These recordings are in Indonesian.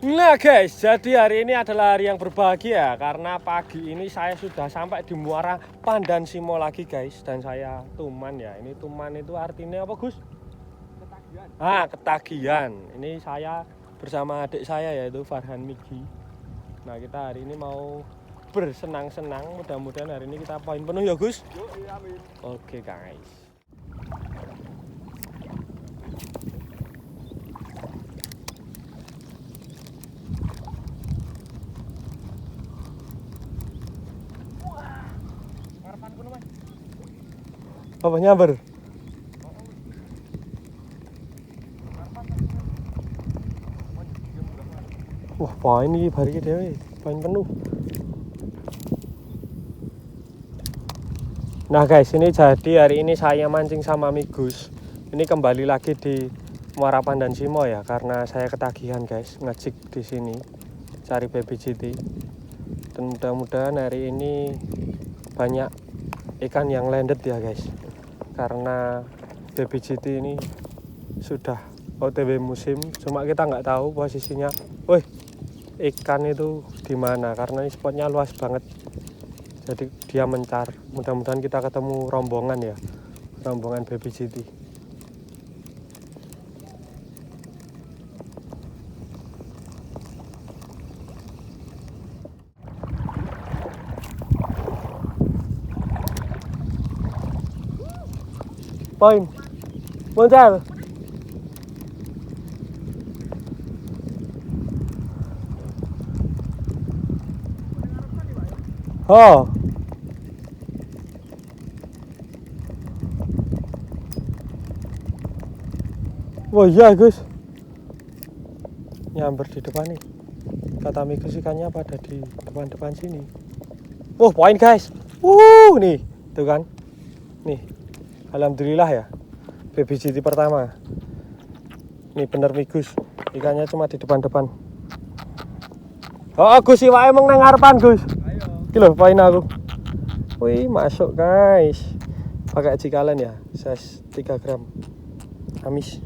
Nah guys, jadi hari ini adalah hari yang berbahagia karena pagi ini saya sudah sampai di Muara Pandansimo lagi guys. Dan saya tuman ya. Ini tuman itu artinya apa Gus? Ketagihan. Ketagihan. Ini saya bersama adik saya yaitu Farhan Migi. Nah kita hari ini mau bersenang-senang. Mudah-mudahan hari ini kita poin penuh ya Gus. Yuk, iya, amin. Oke guys. Apa nyamber? Wah, poin ini bari dewe, poin penuh. Nah guys, ini jadi hari ini saya mancing sama Migus. Ini kembali lagi di Muara Pandansimo ya, karena saya ketagihan guys, ngejik di sini cari baby GT. Dan mudah-mudahan hari ini banyak ikan yang landed ya guys. Karena baby GT ini sudah OTW musim, cuma kita nggak tahu posisinya. Wih, ikan itu di mana? Karena ini spotnya luas banget. Jadi dia mencar. Mudah-mudahan kita ketemu rombongan ya, rombongan baby GT. Poin, moncal. Oh. Wah iya Gus. Nyamber di depan nih. Kata Migus ikannya pada di depan-depan sini. Wah poin guys. Nih, tuh kan. Nih. Alhamdulillah ya. Baby GT pertama. Nih bener Migus. Ikannya cuma di depan-depan. Oh Gus iwake emang nang ngarepan Gus. Ayo. Iki lho poin aku. Wih, masuk guys. Pakai cikalan ya, size 3 gram. Amis.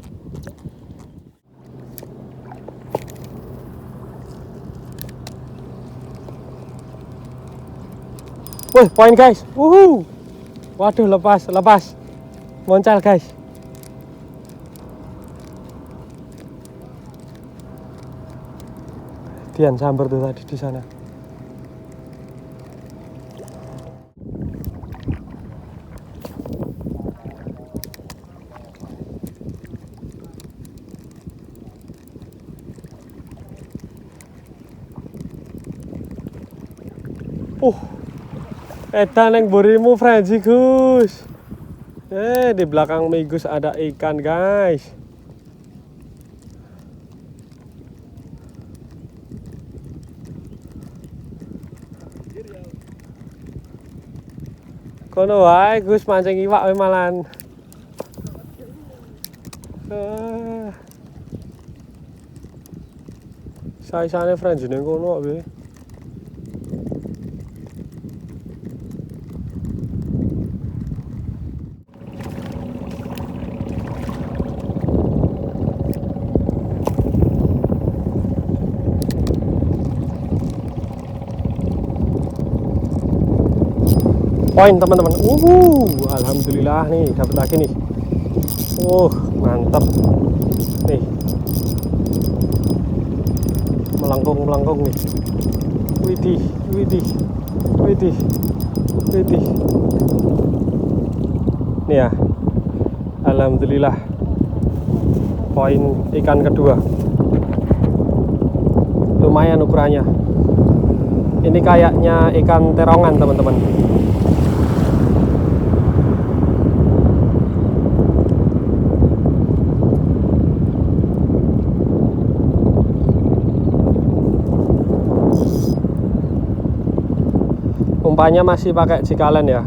Wih, poin guys. Waduh, lepas. Moncal guys. Dian sambar tuh tadi di sana. Edan yang burimu Frenzy Gus. Di belakang Migus ada ikan guys. Kono wae Gus mancing iwak wae malan. Saisane Frenzy ning kono wae. Poin teman-teman. Alhamdulillah nih dapat lagi nih. Mantap. Nih. Melengkung nih. Widih. Nih ya. Alhamdulillah. Poin ikan kedua. Lumayan ukurannya. Ini kayaknya ikan terongan teman-teman. Umpannya masih pakai cikalan ya.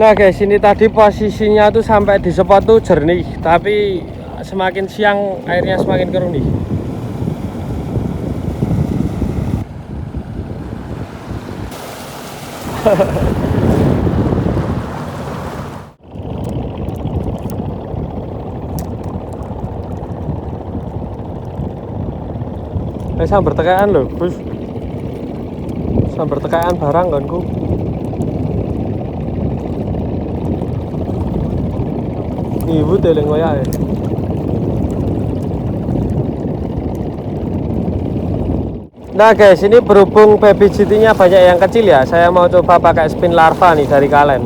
Nah guys, ini tadi posisinya tuh sampai di spot tuh jernih, tapi semakin siang airnya semakin keruh nih. Sambar tekaan loh, bos. Sambar tekaan barang kanku. Ibu teleng koyak ya. Nah guys, ini berhubung baby GT-nya banyak yang kecil ya, saya mau coba pakai spin larva nih dari Kalen.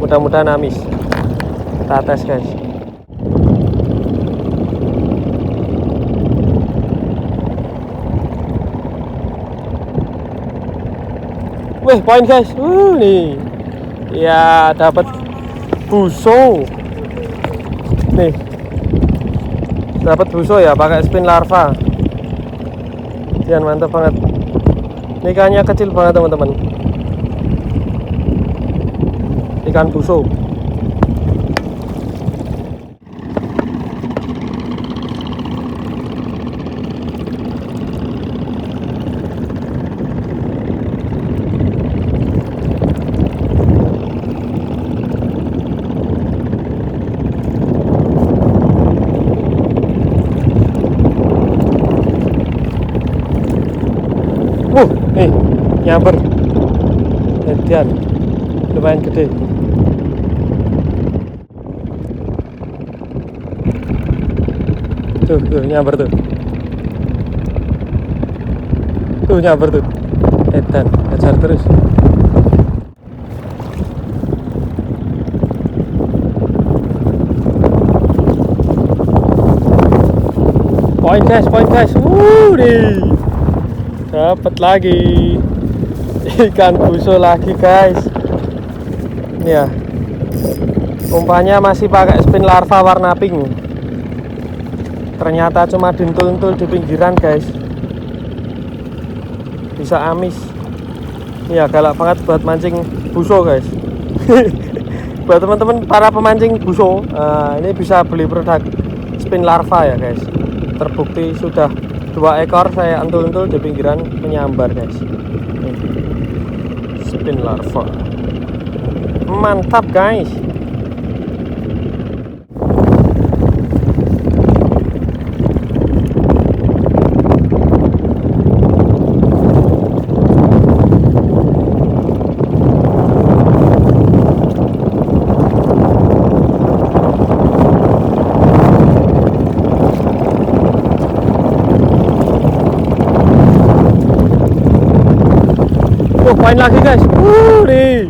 Mudah-mudahan amis. Kita tes guys. Wih, poin guys. Nih. Ya, dapat buso. Nih. Dapat buso ya pakai spin larva. Dian mantap banget. Ini ikannya kecil banget teman-teman. Ikan buso. Nih, nyamper. Jadian. Lumayan gede. Tuh, nyamper tuh. Tuh nyamper tuh. Edan, ajar terus. Poin guys, poin guys. Nih. Dapat lagi ikan buso lagi guys. Ini ya, umpannya masih pakai spin larva warna pink. Ternyata cuma dintul-ntul di pinggiran guys. Bisa amis. Ini ya, galak banget buat mancing buso guys. Buat teman-teman para pemancing buso, ini bisa beli produk spin larva ya guys. Terbukti sudah 2 ekor saya entul-entul di pinggiran menyambar guys. Nih. Spin larva. Mantap guys. Poin lagi guys. Nih.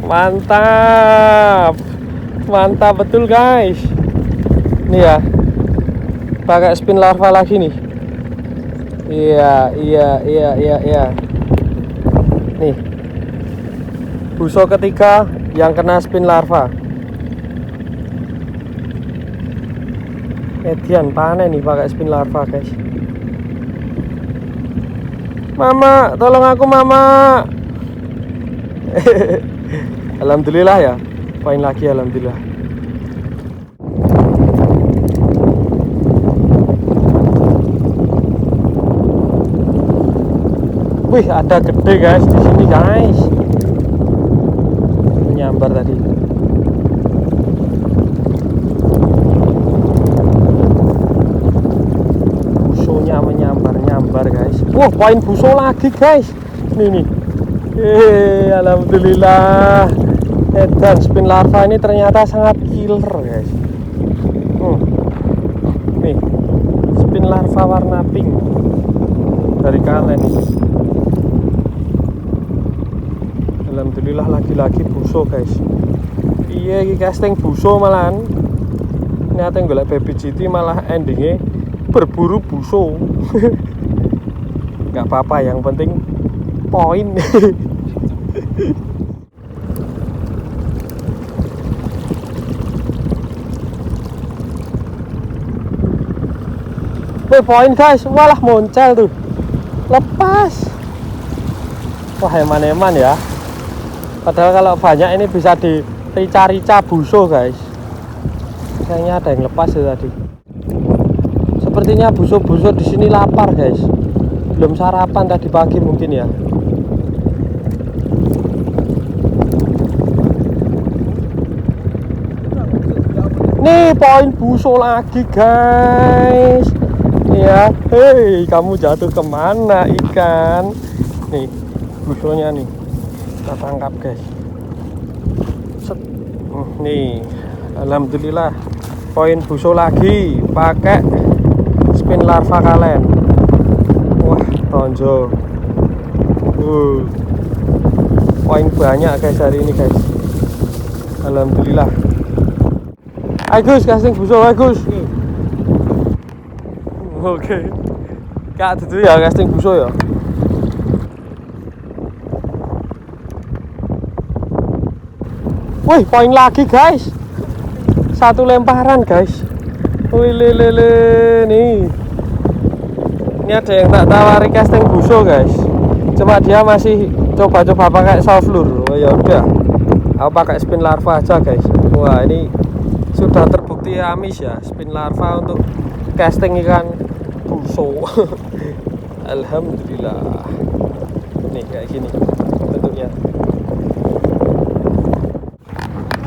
Mantap. Mantap betul guys. Nih ya. Pakai spin larva lagi nih. Iya. Nih. Buso ketiga yang kena spin larva. Edian panen nih pakai spin larva guys. Mama, tolong aku mama. Alhamdulillah ya, poin lagi alhamdulillah. Wih, ada gede guys di sini guys. Menyambar tadi. Busonya menyambar guys. Wah, poin buso lagi guys. Nih. Alhamdulillah. Edan spin larva ini ternyata sangat killer guys. Nih, spin larva warna pink dari Kalen. Alhamdulillah lagi-lagi buso guys. Iya, iki casting buso malahan. Ternyata golek baby GT malah endingnya berburu buso. Gak apa-apa, yang penting poin. Poin guys, walah moncel tuh, lepas. Wah, eman-eman ya. Padahal kalau banyak ini bisa rica-rica buso guys. Kayaknya ada yang lepas ya tadi. Sepertinya buso-buso di sini lapar guys. Belum sarapan tadi pagi mungkin ya. Nih poin buso lagi guys. Ya, hei kamu jatuh kemana ikan? Nih busonya nih kita tangkap guys. Set. Nih, alhamdulillah poin buso lagi pakai spin larva kalen. Wah tonjo. Poin banyak guys hari ini guys. Alhamdulillah. Ayo Gus, casting buso ayo Gus. Oke. Kak itu ya casting buso ya. Wih, poin lagi guys. Satu lemparan guys. Wih lele nih. Ini ada yang tak tawari casting buso guys. Cuma dia masih coba-coba pakai soft lure. Oh ya udah. Aku pakai spin larva aja guys. Wah, ini sudah terbukti amis ya spin larva untuk casting ikan buso. Alhamdulillah. Nih kayak gini bentuknya.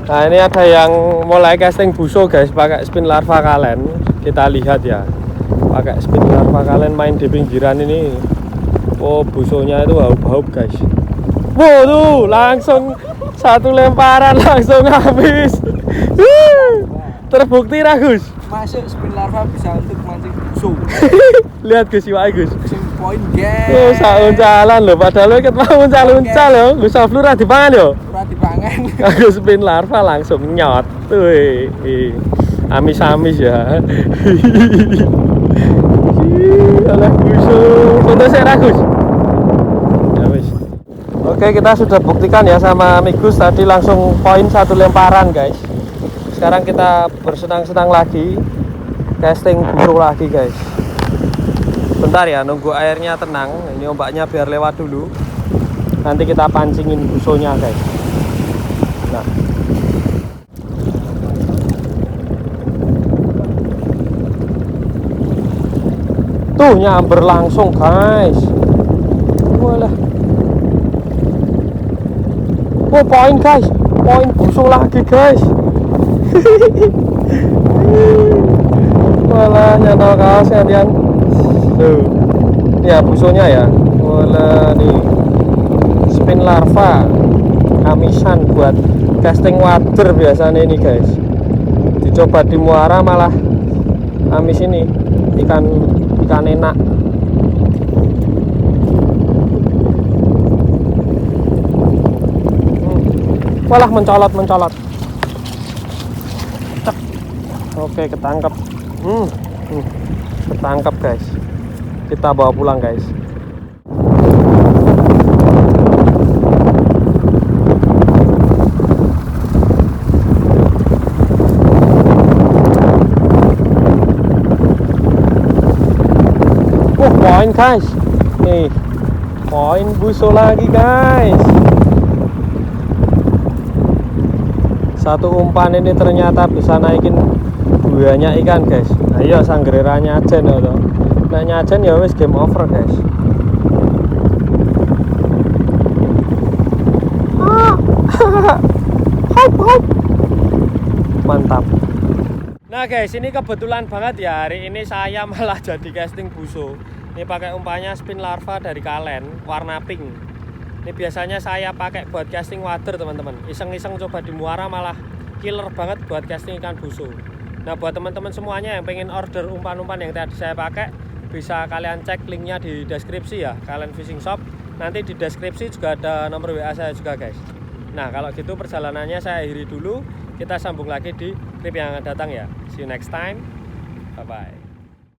Nah ini ada yang mulai casting buso guys pakai spin larva kalen. Kita lihat ya, pakai spin larva kalen main di pinggiran ini. Oh busonya itu haup-haup guys. Wow tuh langsung satu lemparan langsung habis. Terbukti Ragus. Masuk spin larva bisa untuk mancing buso. Lihat Gus, iwak Gus. Poin guys. Oh, sauncalan lho, padahal ket mau uncal-uncal lho. Gus Soflur ora dipangan yo. Ora dipangan. Aku spin larva langsung nyot. Tuh. Amis-amis ya. Alah buso. Foto saya Ragus. Ya wis. Oke, kita sudah buktikan ya sama Migus tadi langsung poin satu lemparan guys. Sekarang kita bersenang-senang lagi, casting buso lagi guys. Bentar ya, nunggu airnya tenang. Ini ombaknya biar lewat dulu. Nanti kita pancingin busonya guys. Nah, tuh nyamber langsung guys. Walah. Oh poin guys, poin buso lagi guys. Walah nyantol kaos kalian. Tuh. Ya busonya ya. Walah nih. Spin larva. Amisan buat casting water biasanya ini guys. Dicoba di muara malah amis ini. Ikan enak. Walah mencolot. Oke, ketangkep. Ketangkep guys. Kita bawa pulang guys. Poin guys. Nih. Poin buso lagi guys. Satu umpan ini ternyata bisa naikin banyak ikan guys. Ayo sanggerera nyajen ya toh. Nah nyajen ya wis game over guys. Hop. Mantap. Nah guys, ini kebetulan banget ya hari ini saya malah jadi casting buso. Ini pakai umpannya spin larva dari kalen warna pink. Ini biasanya saya pakai buat casting water teman-teman. Iseng-iseng coba di muara malah killer banget buat casting ikan buso. Nah buat teman-teman semuanya yang pengen order umpan-umpan yang tadi saya pakai, bisa kalian cek linknya di deskripsi ya, Kalen Fishing Shop. Nanti di deskripsi juga ada nomor WA saya juga guys. Nah kalau gitu perjalanannya saya akhiri dulu. Kita sambung lagi di trip yang akan datang ya. See you next time. Bye bye.